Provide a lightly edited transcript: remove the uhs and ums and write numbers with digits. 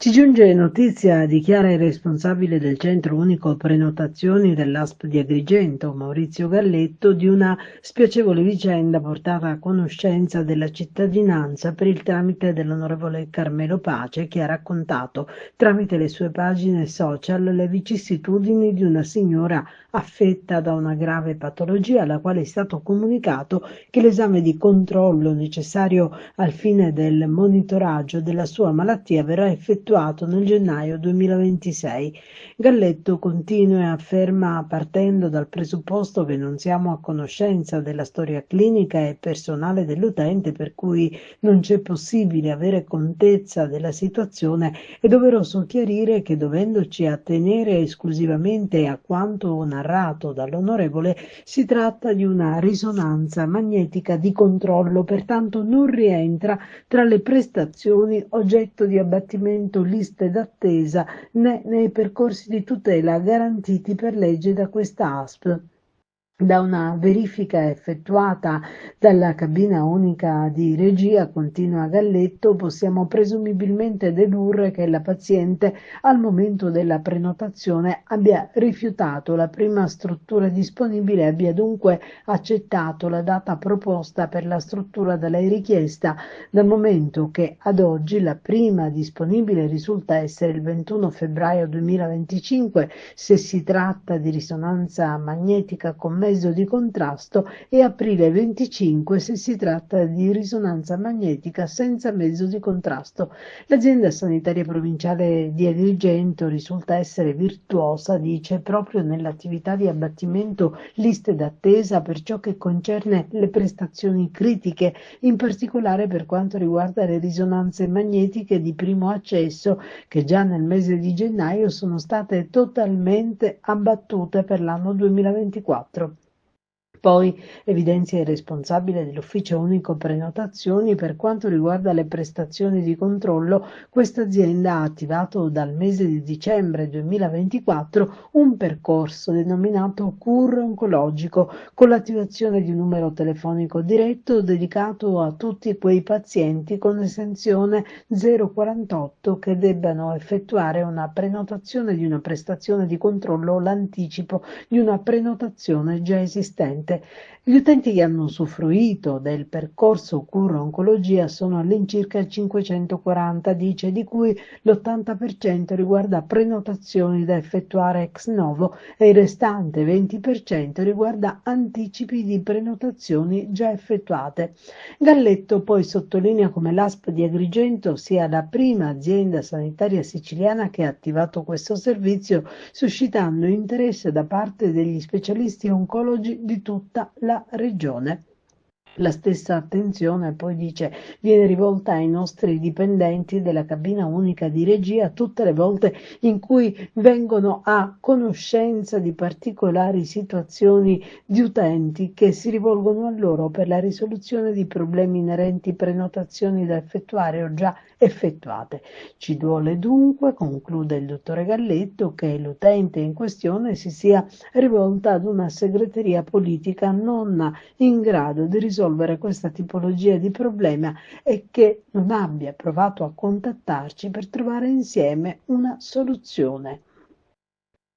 Ci giunge notizia, dichiara il responsabile del Centro Unico Prenotazioni dell'ASP di Agrigento, Maurizio Galletto, di una spiacevole vicenda portata a conoscenza della cittadinanza per il tramite dell'onorevole Carmelo Pace, che ha raccontato tramite le sue pagine social le vicissitudini di una signora affetta da una grave patologia, alla quale è stato comunicato che l'esame di controllo necessario al fine del monitoraggio della sua malattia verrà effettuato nel gennaio 2026. Galletto continua e afferma, partendo dal presupposto che non siamo a conoscenza della storia clinica e personale dell'utente, per cui non c'è possibile avere contezza della situazione, è doveroso chiarire che, dovendoci attenere esclusivamente a quanto narrato dall'onorevole, si tratta di una risonanza magnetica di controllo, pertanto non rientra tra le prestazioni oggetto di abbattimento liste d'attesa né nei percorsi di tutela garantiti per legge da questa ASP. Da una verifica effettuata dalla cabina unica di regia, continua Galletto, possiamo presumibilmente dedurre che la paziente al momento della prenotazione abbia rifiutato la prima struttura disponibile e abbia dunque accettato la data proposta per la struttura da lei richiesta, dal momento che ad oggi la prima disponibile risulta essere il 21 febbraio 2025 se si tratta di risonanza magnetica con mezzo di contrasto e aprile 25 se si tratta di risonanza magnetica senza mezzo di contrasto. L'azienda sanitaria provinciale di Agrigento risulta essere virtuosa, dice, proprio nell'attività di abbattimento liste d'attesa per ciò che concerne le prestazioni critiche, in particolare per quanto riguarda le risonanze magnetiche di primo accesso, che già nel mese di gennaio sono state totalmente abbattute per l'anno 2024. Poi evidenzia il responsabile dell'Ufficio Unico Prenotazioni: per quanto riguarda le prestazioni di controllo, questa azienda ha attivato dal mese di dicembre 2024 un percorso denominato CUR oncologico, con l'attivazione di un numero telefonico diretto dedicato a tutti quei pazienti con esenzione 048 che debbano effettuare una prenotazione di una prestazione di controllo o l'anticipo di una prenotazione già esistente. Gli utenti che hanno usufruito del percorso Cura Oncologia sono all'incirca 540, dice, di cui l'80% riguarda prenotazioni da effettuare ex novo e il restante 20% riguarda anticipi di prenotazioni già effettuate. Galletto poi sottolinea come l'ASP di Agrigento sia la prima azienda sanitaria siciliana che ha attivato questo servizio, suscitando interesse da parte degli specialisti oncologi di tutta la regione. La stessa attenzione, poi dice, viene rivolta ai nostri dipendenti della cabina unica di regia tutte le volte in cui vengono a conoscenza di particolari situazioni di utenti che si rivolgono a loro per la risoluzione di problemi inerenti prenotazioni da effettuare o già effettuate. Ci duole dunque, conclude il dottore Galletto, che l'utente in questione si sia rivolta ad una segreteria politica non in grado di risolvere questa tipologia di problema e che non abbia provato a contattarci per trovare insieme una soluzione.